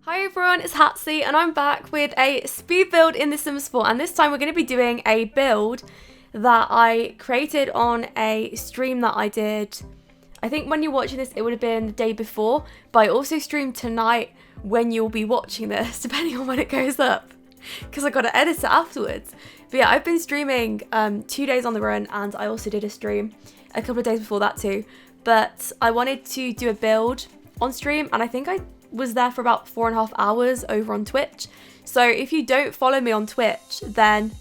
Hi everyone, it's Hatsy and I'm back with a speed build in The Sims 4, and this time we're going to be doing a build that I created on a stream that I did. I think when you're watching this it would have been the day before, but I also streamed tonight when you'll be watching this, depending on when it goes up, because I got to edit it afterwards. But yeah, I've been streaming 2 days on the run, and I also did a stream a couple of days before that too. But I wanted to do a build on stream, and I think I was there for about 4.5 hours over on Twitch. So if you don't follow me on Twitch, then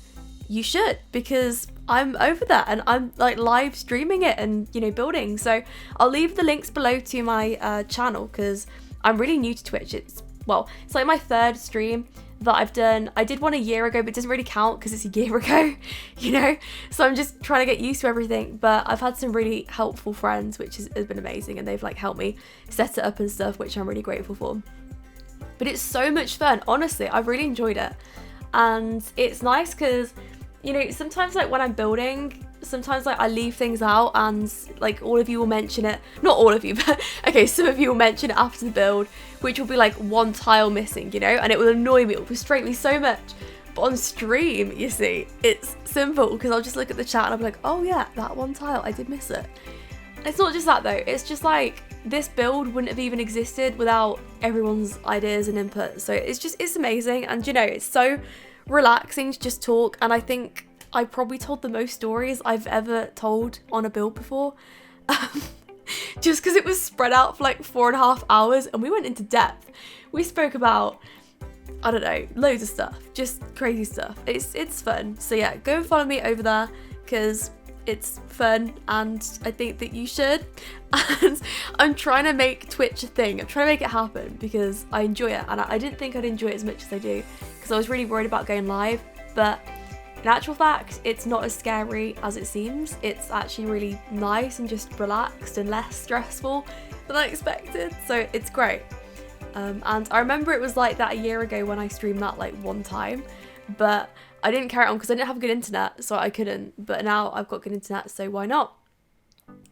you should, because I'm over there and I'm like live streaming it and, you know, building. So I'll leave the links below to my channel, because I'm really new to Twitch. It's like my third stream that I've done. I did one a year ago, but it doesn't really count because it's a year ago, you know? So I'm just trying to get used to everything. But I've had some really helpful friends, which has been amazing, and they've like helped me set it up and stuff, which I'm really grateful for. But it's so much fun, honestly. I've really enjoyed it. And it's nice because, you know, sometimes like when I'm building, sometimes like I leave things out and like all of you will mention it. Not all of you, but okay, some of you will mention it after the build, which will be like one tile missing, you know, and it will annoy me, it will frustrate me so much. But on stream, you see, it's simple, because I'll just look at the chat and I'll be like, oh yeah, that one tile, I did miss it. It's not just that though, it's just like this build wouldn't have even existed without everyone's ideas and input. So it's amazing, and you know, it's so relaxing to just talk. And I think I probably told the most stories I've ever told on a build before, just because it was spread out for like 4.5 hours and we went into depth. We spoke about, I don't know, loads of stuff, just crazy stuff. It's fun. So yeah, go and follow me over there, because it's fun and I think that you should. And I'm trying to make Twitch a thing. I'm trying to make it happen because I enjoy it, and I didn't think I'd enjoy it as much as I do, because I was really worried about going live. But in actual fact, it's not as scary as it seems. It's actually really nice and just relaxed and less stressful than I expected. So it's great. And I remember it was like that a year ago when I streamed that like one time, but I didn't carry it on because I didn't have good internet, so I couldn't. But now I've got good internet, so why not?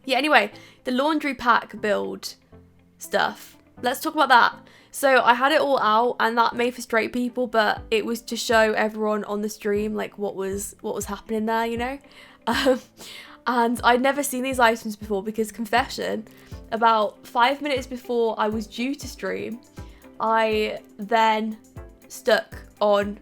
Yeah, anyway, the laundry pack build stuff. Let's talk about that. So I had it all out, and that may frustrate people, but it was to show everyone on the stream like what was happening there, you know? And I'd never seen these items before, because, confession, about 5 minutes before I was due to stream, I then stuck on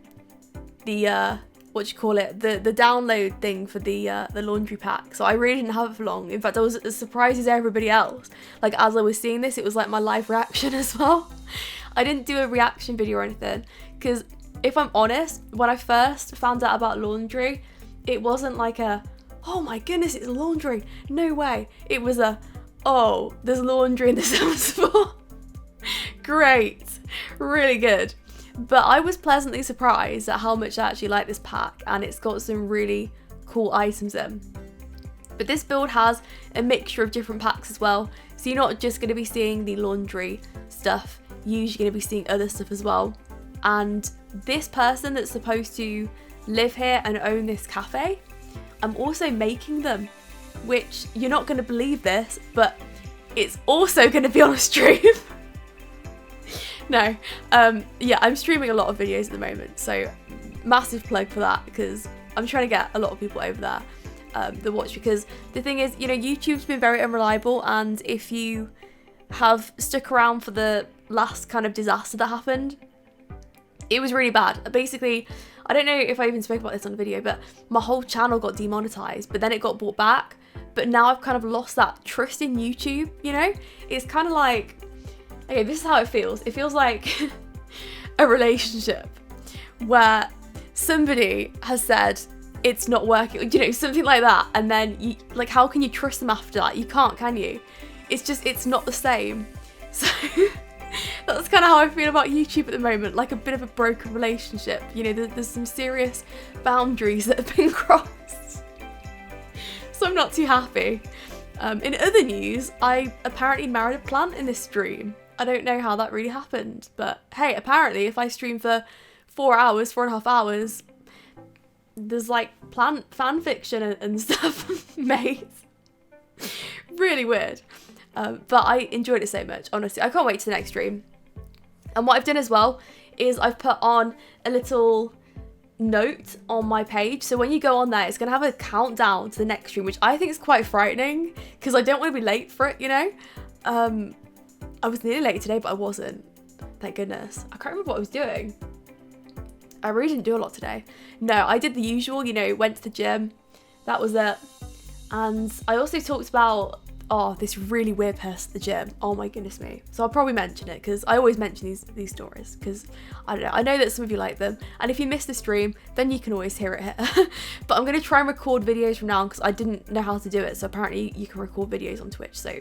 the the download thing for the laundry pack. So I really didn't have it for long. In fact, I was as surprised as everybody else. Like, as I was seeing this, it was like my live reaction as well. I didn't do a reaction video or anything, because if I'm honest, when I first found out about laundry, it wasn't like a, oh my goodness, it's laundry, no way. It was a, oh, there's laundry in the Sims 4. Great, really good. But I was pleasantly surprised at how much I actually like this pack, and it's got some really cool items in. But this build has a mixture of different packs as well, so you're not just going to be seeing the laundry stuff, you're usually going to be seeing other stuff as well. And this person that's supposed to live here and own this cafe, I'm also making them, which you're not going to believe this, but it's also going to be on a stream. No, yeah, I'm streaming a lot of videos at the moment, so massive plug for that, because I'm trying to get a lot of people over there that watch. Because the thing is, you know, YouTube's been very unreliable, and if you have stuck around for the last kind of disaster that happened, it was really bad. Basically, I don't know if I even spoke about this on the video, but my whole channel got demonetized, but then it got brought back. But now I've kind of lost that trust in YouTube, you know? It's kind of like, okay, this is how it feels. It feels like a relationship where somebody has said it's not working, you know, something like that. And then you, like, how can you trust them after that? You can't, can you? It's just, it's not the same. So that's kind of how I feel about YouTube at the moment, like a bit of a broken relationship. You know, there's some serious boundaries that have been crossed. So I'm not too happy. In other news, I apparently married a plant in this stream. I don't know how that really happened, but hey, apparently if I stream for 4 hours, 4.5 hours, there's like plant fan fiction and stuff made. Really weird. But I enjoyed it so much, honestly. I can't wait to the next stream. And what I've done as well is I've put on a little note on my page, so when you go on there it's gonna have a countdown to the next stream, which I think is quite frightening because I don't want to be late for it, you know. I was nearly late today, but I wasn't, thank goodness. I can't remember what I was doing. I really didn't do a lot today. No, I did the usual, you know, went to the gym, that was it. And I also talked about, this really weird person at the gym. Oh my goodness me. So I'll probably mention it because I always mention these stories because I don't know. I know that some of you like them. And if you missed the stream, then you can always hear it here. But I'm going to try and record videos from now because I didn't know how to do it. So apparently you can record videos on Twitch. So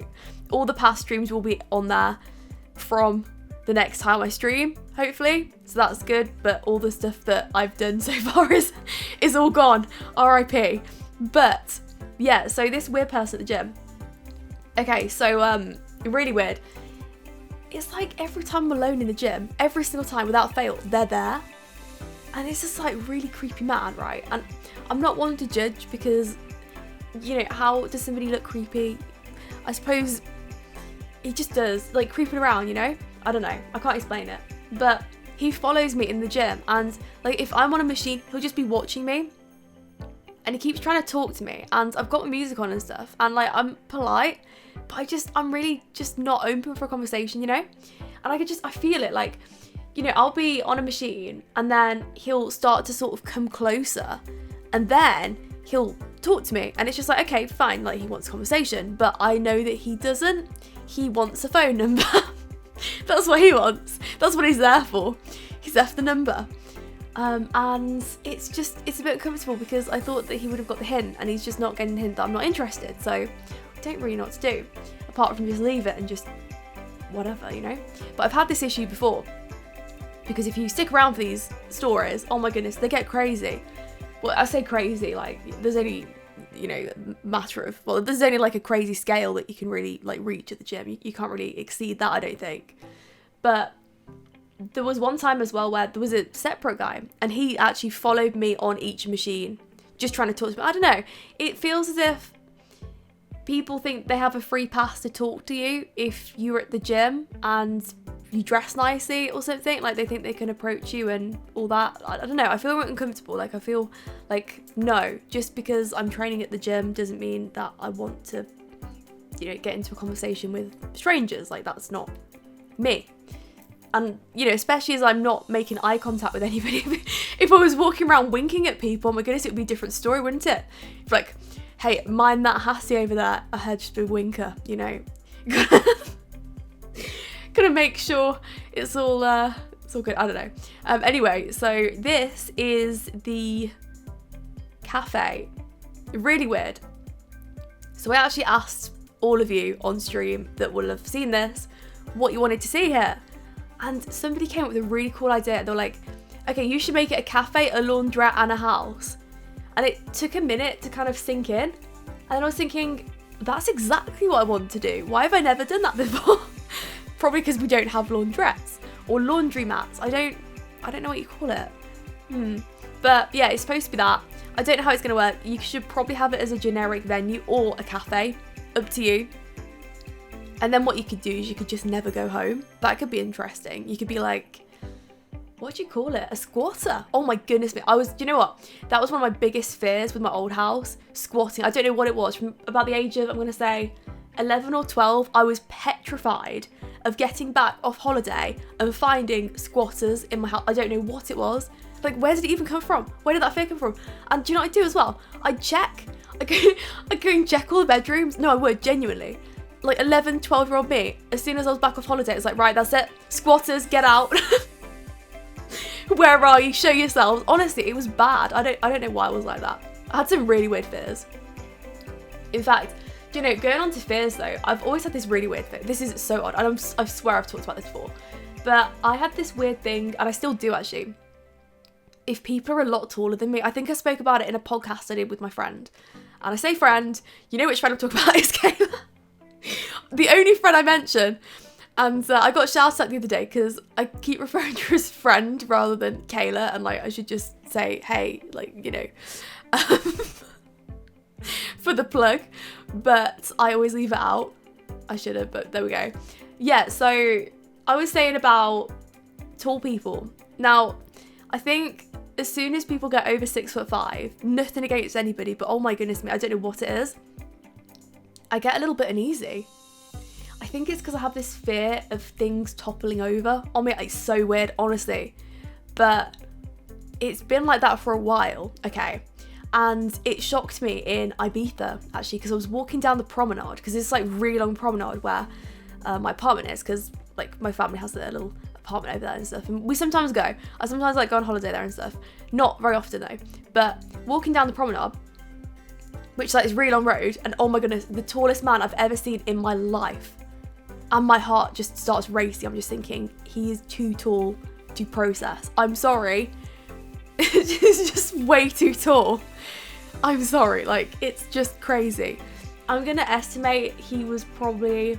all the past streams will be on there from the next time I stream, hopefully. So that's good. But all the stuff that I've done so far is all gone. RIP. But yeah, so this weird person at the gym. Okay, so really weird. It's like every time I'm alone in the gym, every single time without fail, they're there. And it's just like really creepy man, right? And I'm not one to judge because, you know, how does somebody look creepy? I suppose he just does, like creeping around, you know? I don't know, I can't explain it. But he follows me in the gym and like if I'm on a machine, he'll just be watching me. And he keeps trying to talk to me and I've got my music on and stuff and like I'm polite, but I'm really just not open for a conversation, you know? And I feel it, like, you know, I'll be on a machine and then he'll start to sort of come closer and then he'll talk to me and it's just like, okay, fine, like he wants a conversation, but I know that he doesn't. He wants a phone number. That's what he wants. That's what he's there for. He's there for the number. And it's a bit uncomfortable because I thought that he would have got the hint and he's just not getting the hint that I'm not interested. So I don't really know what to do apart from just leave it and just whatever, you know. But I've had this issue before because if you stick around for these stories, oh my goodness, they get crazy. Well, I say crazy, like there's only, you know, there's only like a crazy scale that you can really like reach at the gym. You can't really exceed that, I don't think. But there was one time as well where there was a separate guy and he actually followed me on each machine just trying to talk to me. I don't know, it feels as if people think they have a free pass to talk to you if you're at the gym and you dress nicely or something. Like they think they can approach you and all that. I don't know, I feel uncomfortable. Like I feel like, no, just because I'm training at the gym doesn't mean that I want to, you know, get into a conversation with strangers. Like that's not me. And, you know, especially as I'm not making eye contact with anybody. If I was walking around winking at people, oh my goodness, it would be a different story, wouldn't it? It's like, hey, mind that Hatsy over there. I heard just a winker, you know. Gotta make sure it's all good. I don't know. Anyway, so this is the cafe. Really weird. So I actually asked all of you on stream that will have seen this what you wanted to see here. And somebody came up with a really cool idea. They were like, okay, you should make it a cafe, a laundrette and a house. And it took a minute to kind of sink in. And then I was thinking, that's exactly what I want to do. Why have I never done that before? Probably because we don't have laundrettes or laundry mats. I don't know what you call it. But yeah, it's supposed to be that. I don't know how it's going to work. You should probably have it as a generic venue or a cafe. Up to you. And then what you could do is you could just never go home. That could be interesting. You could be like, what do you call it? A squatter. Oh my goodness me. Do you know what? That was one of my biggest fears with my old house. Squatting. I don't know what it was. From about the age of, I'm going to say, 11 or 12, I was petrified of getting back off holiday and finding squatters in my house. I don't know what it was. Like, where did it even come from? Where did that fear come from? And do you know what I do as well? I'd go and check all the bedrooms. No, I would, genuinely. Like 11, 12-year-old me, as soon as I was back off holiday, it was like, right, that's it. Squatters, get out. Where are you? Show yourselves. Honestly, it was bad. I don't know why I was like that. I had some really weird fears. In fact, do you know, going on to fears though, I've always had this really weird fear. This is so odd. And I swear I've talked about this before. But I had this weird thing, and I still do actually. If people are a lot taller than me, I think I spoke about it in a podcast I did with my friend. And I say friend, you know which friend I'm talking about is Kayla. The only friend I mention. And I got shouted at the other day because I keep referring to her as friend rather than Kayla, and like I should just say, hey, like, you know, for the plug, but I always leave it out. I should have, but there we go. Yeah, so I was saying about tall people. Now, I think as soon as people get over 6'5", nothing against anybody, but oh my goodness me, I don't know what it is, I get a little bit uneasy. I think it's because I have this fear of things toppling over on me. It's so weird, honestly. But it's been like that for a while, okay? And it shocked me in Ibiza, actually, because I was walking down the promenade, because it's like really long promenade where my apartment is, because like my family has a little apartment over there and stuff, and we sometimes go. I sometimes like go on holiday there and stuff. Not very often though. But walking down the promenade, which like is really long road, and oh my goodness, the tallest man I've ever seen in my life. And my heart just starts racing. I'm just thinking, he is too tall to process. I'm sorry. He's just way too tall. I'm sorry, like, it's just crazy. I'm gonna estimate he was probably,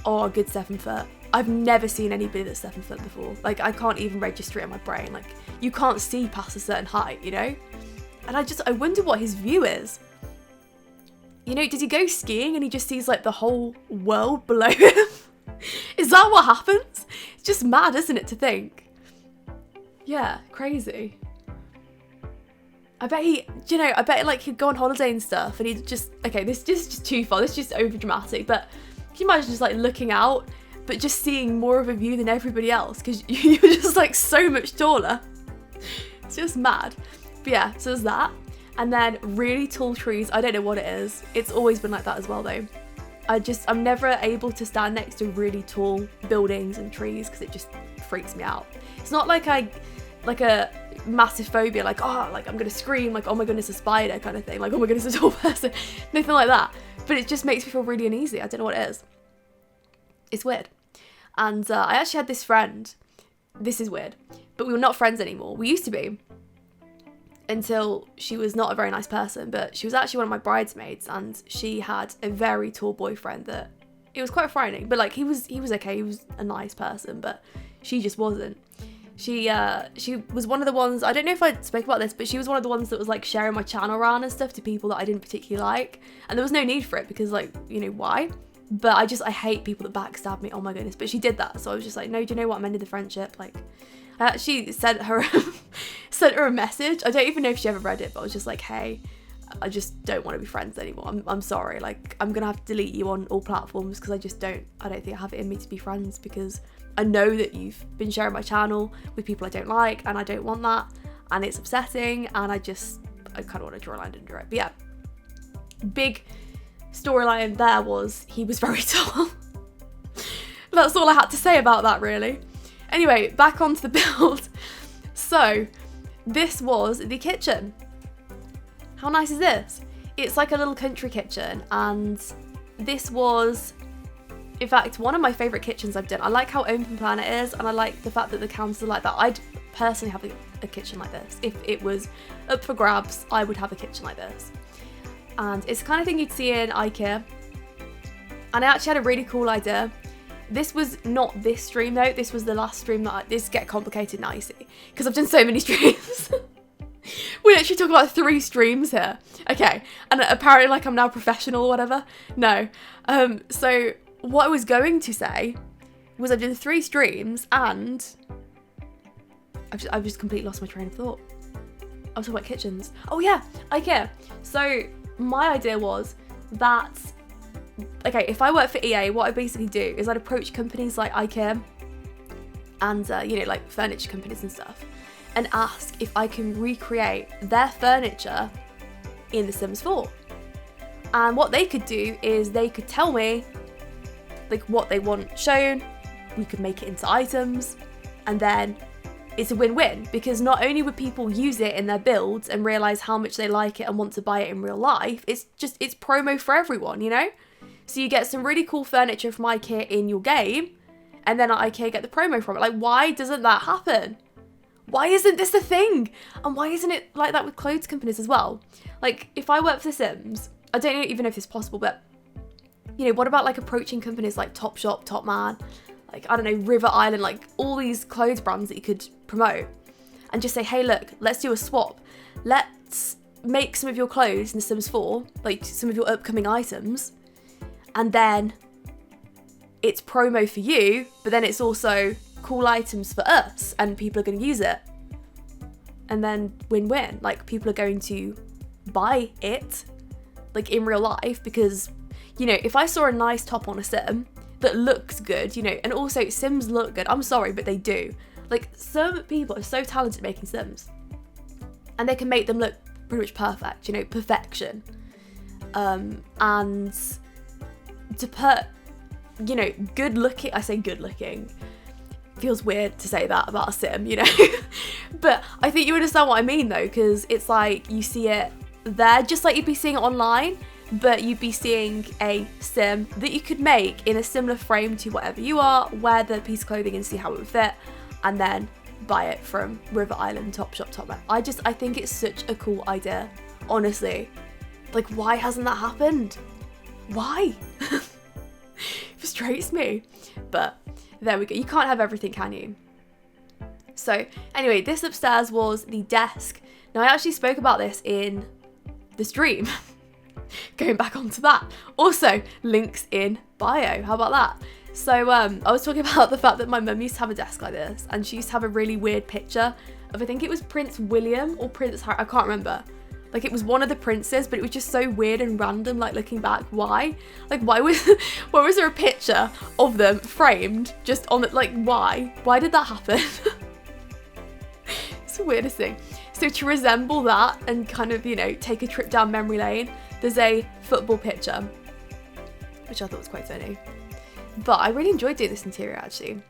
a good 7 foot. I've never seen anybody that's 7 foot before. Like, I can't even register it in my brain. Like, you can't see past a certain height, you know? And I wonder what his view is. You know, does he go skiing and he just sees like the whole world below him? Is that what happens? It's just mad, isn't it, to think? Yeah, crazy. I bet like he'd go on holiday and stuff and he'd just, okay, this is just too far, this is just over dramatic, but can you imagine just like looking out, but just seeing more of a view than everybody else because you're just like so much taller. It's just mad. But yeah, so there's that. And then really tall trees, I don't know what it is. It's always been like that as well though. I'm never able to stand next to really tall buildings and trees because it just freaks me out. It's not like a massive phobia, like, oh, like I'm gonna scream, like, oh my goodness, a spider kind of thing, like, oh my goodness, a tall person, nothing like that. But it just makes me feel really uneasy. I don't know what it is. It's weird. And I actually had this friend, this is weird, but we were not friends anymore. We used to be. Until she was not a very nice person, but she was actually one of my bridesmaids, and she had a very tall boyfriend that it was quite frightening, but like he was okay, he was a nice person, but she just wasn't. She was one of the ones, I don't know if I spoke about this, but she was one of the ones that was like sharing my channel around and stuff to people that I didn't particularly like, and there was no need for it because, like, you know, why? But I hate people that backstab me, oh my goodness. But she did that, so I was just like, no, do you know what, I'm ending the friendship. Like, I actually sent her a message. I don't even know if she ever read it, but I was just like, hey, I just don't want to be friends anymore. I'm sorry. Like, I'm gonna have to delete you on all platforms because I don't think I have it in me to be friends, because I know that you've been sharing my channel with people I don't like, and I don't want that, and it's upsetting, and I kind of want to draw a line under it. But yeah, big storyline there was he was very tall. That's all I had to say about that, really. Anyway, back onto the build. So, this was the kitchen. How nice is this? It's like a little country kitchen, and this was, in fact, one of my favourite kitchens I've done. I like how open plan it is, and I like the fact that the counters are like that. I'd personally have a kitchen like this. If it was up for grabs, I would have a kitchen like this. And it's the kind of thing you'd see in IKEA. And I actually had a really cool idea. This was not this stream though, this was the last stream that this get complicated now, you see, because I've done so many streams. We actually talk about 3 streams here. Okay, and apparently like I'm now professional or whatever. No. So what I was going to say was I've done 3 streams and I've just completely lost my train of thought. I was talking about kitchens. Oh yeah, IKEA. So my idea was that, okay, if I work for EA, what I basically do is I'd approach companies like IKEA and, you know, like furniture companies and stuff, and ask if I can recreate their furniture in The Sims 4. And what they could do is they could tell me, like, what they want shown, we could make it into items, and then it's a win-win, because not only would people use it in their builds and realise how much they like it and want to buy it in real life, it's promo for everyone, you know? So you get some really cool furniture from IKEA in your game, and then IKEA get the promo from it. Like, why doesn't that happen? Why isn't this a thing? And why isn't it like that with clothes companies as well? Like, if I work for The Sims, I don't even know if it's possible, but, you know, what about like approaching companies like Topshop, Topman, like, I don't know, River Island, like all these clothes brands that you could promote, and just say, hey, look, let's do a swap. Let's make some of your clothes in The Sims 4, like some of your upcoming items, and then it's promo for you, but then it's also cool items for us and people are going to use it. And then win-win. Like, people are going to buy it, like, in real life, because, you know, if I saw a nice top on a sim that looks good, you know, and also Sims look good, I'm sorry, but they do. Like, some people are so talented at making Sims, and they can make them look pretty much perfect, you know, perfection. And to put, you know, good looking, I say good looking, feels weird to say that about a sim, you know, but I think you understand what I mean though, because it's like you see it there, just like you'd be seeing it online, but you'd be seeing a sim that you could make in a similar frame to whatever you are, wear the piece of clothing and see how it would fit, and then buy it from River Island, Topshop, Topman. I think it's such a cool idea, honestly. Like, why hasn't that happened? Why? Frustrates me. But there we go. You can't have everything, can you? So anyway, this upstairs was the desk. Now, I actually spoke about this in the stream. Going back onto that. Also, links in bio. How about that? So I was talking about the fact that my mum used to have a desk like this, and she used to have a really weird picture of, I think it was Prince William or Prince Harry, I can't remember. Like, it was one of the princes, but it was just so weird and random, like, looking back. Why? Like, why was there a picture of them framed just on the, like, why? Why did that happen? It's the weirdest thing. So to resemble that and kind of, you know, take a trip down memory lane, there's a football picture, which I thought was quite funny. But I really enjoyed doing this interior, actually.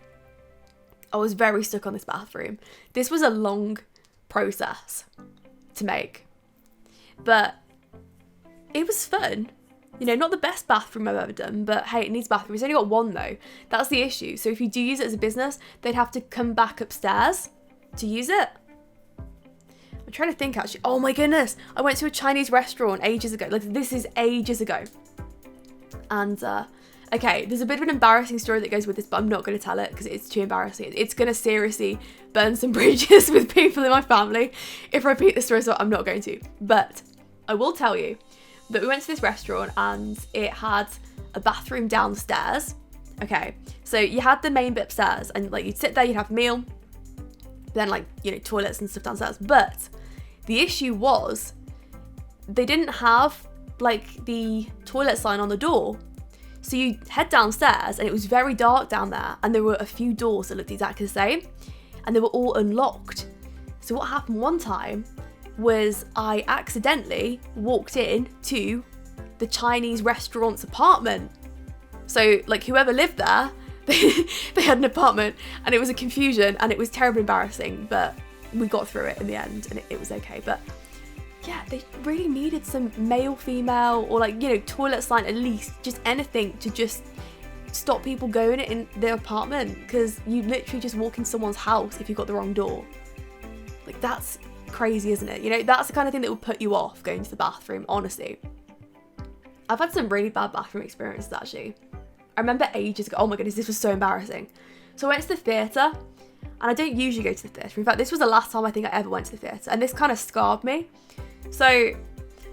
I was very stuck on this bathroom. This was a long process to make, but it was fun. You know, not the best bathroom I've ever done, but hey, it needs a bathroom. It's only got one though. That's the issue. So if you do use it as a business, they'd have to come back upstairs to use it. I'm trying to think, actually. Oh my goodness. I went to a Chinese restaurant ages ago. Like, this is ages ago. And, okay, there's a bit of an embarrassing story that goes with this, but I'm not going to tell it because it's too embarrassing. It's going to seriously burn some bridges with people in my family if I repeat this story, so I'm not going to. But I will tell you that we went to this restaurant and it had a bathroom downstairs. Okay, so you had the main bit upstairs and, like, you'd sit there, you'd have a meal, then, like, you know, toilets and stuff downstairs. But the issue was they didn't have, like, the toilet sign on the door. So you head downstairs and it was very dark down there, and there were a few doors that looked exactly the same and they were all unlocked. So what happened one time was I accidentally walked in to the Chinese restaurant's apartment. So, like, whoever lived there, they had an apartment, and it was a confusion and it was terribly embarrassing, but we got through it in the end and it was okay. But yeah, they really needed some male, female, or, like, you know, toilet sign, at least, just anything to just stop people going in their apartment, because you literally just walk in someone's house if you've got the wrong door. Like, that's crazy, isn't it? You know, that's the kind of thing that would put you off going to the bathroom, honestly. I've had some really bad bathroom experiences, actually. I remember ages ago, oh my goodness, this was so embarrassing. So I went to the theatre, and I don't usually go to the theatre. In fact, this was the last time I think I ever went to the theatre, and this kind of scarred me. So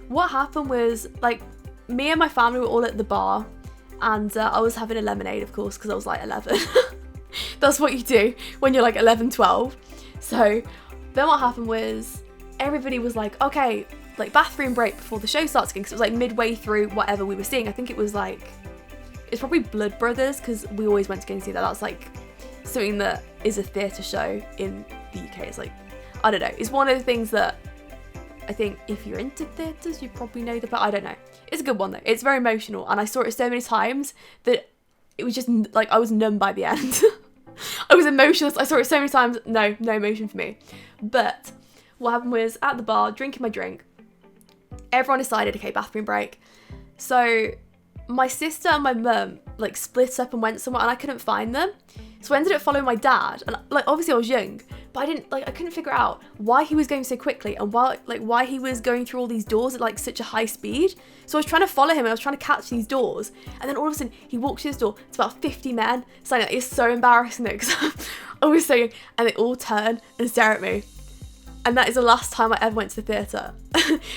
what happened was, like, me and my family were all at the bar, and I was having a lemonade, of course, because I was like 11. That's what you do when you're like 11, 12. So then what happened was everybody was like, okay, like, bathroom break before the show starts again, because it was like midway through whatever we were seeing. I think it was like, it's probably Blood Brothers, because we always went to go and see that. That's like something that is a theatre show in the UK. It's like, I don't know, it's one of the things that I think if you're into theatres, you probably know but I don't know. It's a good one though. It's very emotional, and I saw it so many times that it was just like I was numb by the end. I was emotionless. I saw it so many times. No emotion for me. But what happened was, at the bar, drinking my drink, everyone decided, okay, bathroom break. So my sister and my mum, like, split up and went somewhere, and I couldn't find them. So I ended up following my dad, and, like, obviously I was young, but I couldn't figure out why he was going so quickly, and why he was going through all these doors at, like, such a high speed. So I was trying to follow him, and I was trying to catch these doors, and then all of a sudden he walks through this door. It's about 50 men. So it's so embarrassing though, because I was so young, and they all turn and stare at me. And that is the last time I ever went to the theatre,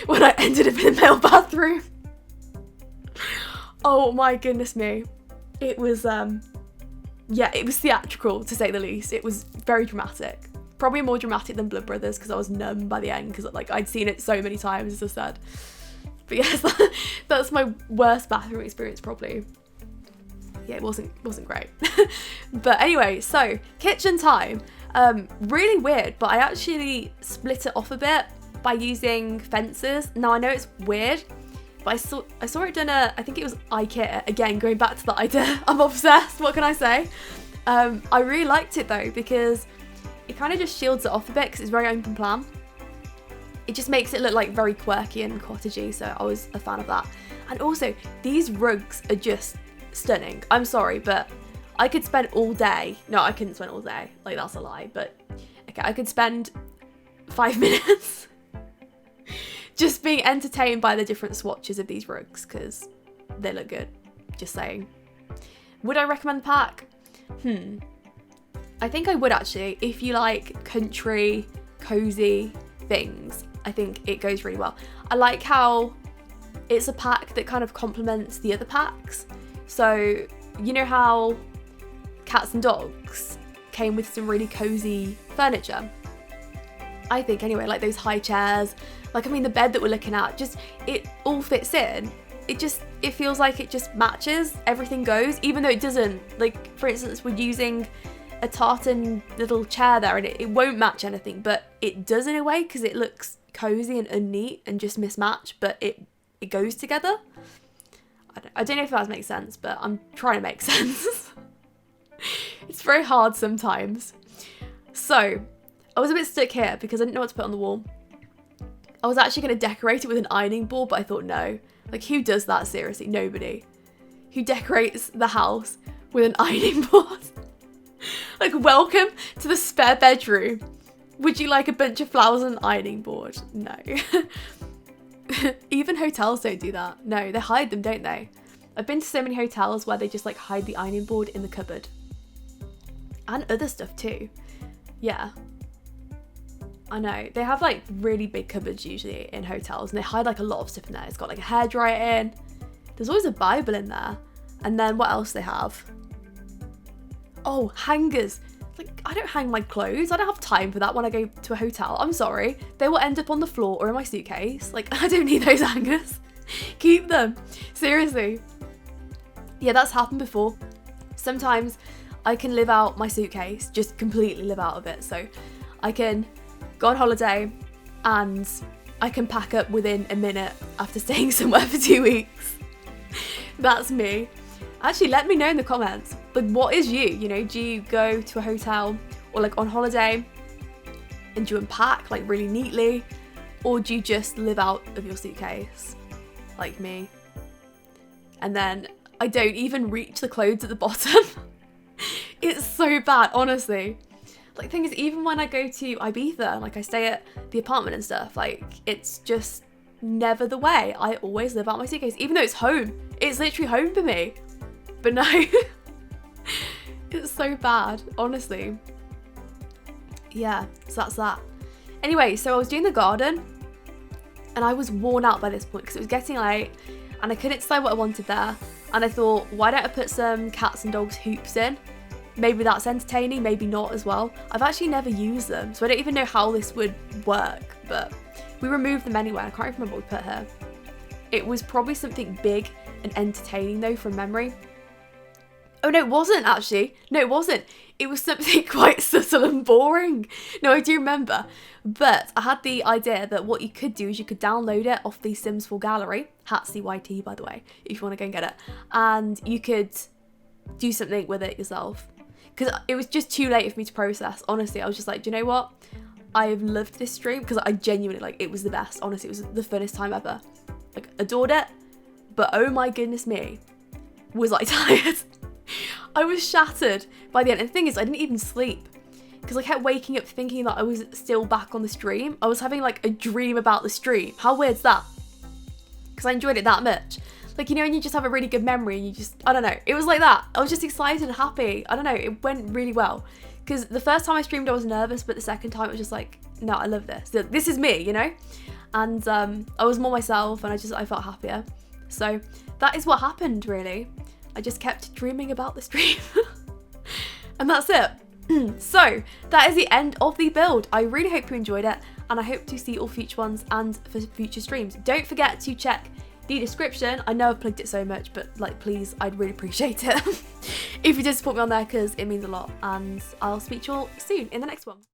when I ended up in a male bathroom. Oh my goodness me. It was yeah, it was theatrical to say the least. It was very dramatic. Probably more dramatic than Blood Brothers because I was numb by the end because like I'd seen it so many times, as I said. But yes, that's my worst bathroom experience probably. Yeah, it wasn't great. But anyway, so kitchen time. Really weird, but I actually split it off a bit by using fences. Now I know it's weird, but I saw it done I think it was IKEA. Again, going back to the idea, I'm obsessed, what can I say? I really liked it though, because it kind of just shields it off a bit because it's very open plan. It just makes it look like very quirky and cottagey, so I was a fan of that. And also, these rugs are just stunning. I'm sorry, but I could spend all day. No, I couldn't spend all day. Like, that's a lie. But, okay, I could spend 5 minutes just being entertained by the different swatches of these rugs because they look good. Just saying. Would I recommend the pack? I think I would actually. If you like country, cozy things, I think it goes really well. I like how it's a pack that kind of complements the other packs. So, you know how Cats and Dogs came with some really cozy furniture? I think anyway, like those high chairs, like I mean the bed that we're looking at, just it all fits in. It feels like it just matches, everything goes, even though it doesn't. Like for instance, we're using a tartan little chair there and it won't match anything, but it does in a way because it looks cozy and neat and just mismatched, but it goes together. I don't know if that makes sense, but I'm trying to make sense. It's very hard sometimes. So I was a bit stuck here because I didn't know what to put on the wall. I was actually going to decorate it with an ironing board, but I thought no. Like, who does that? Seriously, nobody. Who decorates the house with an ironing board? Like, welcome to the spare bedroom. Would you like a bunch of flowers on an ironing board? No. Even hotels don't do that. No, they hide them, don't they? I've been to so many hotels where they just like hide the ironing board in the cupboard. And other stuff too. Yeah. I know. They have like really big cupboards usually in hotels and they hide like a lot of stuff in there. It's got like a hairdryer in. There's always a Bible in there. And then what else they have? Oh, hangers. Like, I don't hang my clothes. I don't have time for that when I go to a hotel. I'm sorry. They will end up on the floor or in my suitcase. Like, I don't need those hangers. Keep them. Seriously. Yeah, that's happened before. Sometimes I can live out my suitcase, just completely live out of it. So I can go on holiday and I can pack up within a minute after staying somewhere for 2 weeks. That's me. Actually, let me know in the comments, like, what is you? You know, do you go to a hotel or like on holiday and do you unpack like really neatly, or do you just live out of your suitcase like me? And then I don't even reach the clothes at the bottom. It's so bad, honestly. Like, thing is, even when I go to Ibiza, like I stay at the apartment and stuff, like it's just never the way. I always live out my suitcase, even though it's home. It's literally home for me. But no, it's so bad, honestly. Yeah, so that's that. Anyway, so I was doing the garden and I was worn out by this point because it was getting late and I couldn't decide what I wanted there. And I thought, why don't I put some Cats and Dogs hoops in? Maybe that's entertaining, maybe not as well. I've actually never used them, so I don't even know how this would work, but we removed them anyway. I can't even remember what we put here. It was probably something big and entertaining though from memory. Oh no, it wasn't actually. No, it wasn't. It was something quite subtle and boring. No, I do remember. But I had the idea that what you could do is you could download it off the Sims 4 gallery. Hatsy YT, by the way, if you want to go and get it. And you could do something with it yourself. Because it was just too late for me to process. Honestly, I was just like, do you know what? I have loved this stream because I genuinely, like, it was the best. Honestly, it was the funnest time ever. Like, adored it. But oh my goodness me, was I tired. I was shattered by the end. And the thing is, I didn't even sleep because I kept waking up thinking that I was still back on the stream. I was having like a dream about the stream. How weird's that? Because I enjoyed it that much. Like, you know, when you just have a really good memory and you just, I don't know. It was like that. I was just excited and happy. I don't know. It went really well. Because the first time I streamed, I was nervous. But the second time, it was just like, no, I love this. This is me, you know? And I was more myself and I felt happier. So that is what happened, really. I just kept dreaming about the stream. And that's it. So that is the end of the build. I really hope you enjoyed it, and I hope to see all future ones and for future streams. Don't forget to check the description. I know I've plugged it so much, but like, please, I'd really appreciate it if you did support me on there, because it means a lot. And I'll speak to you all soon in the next one.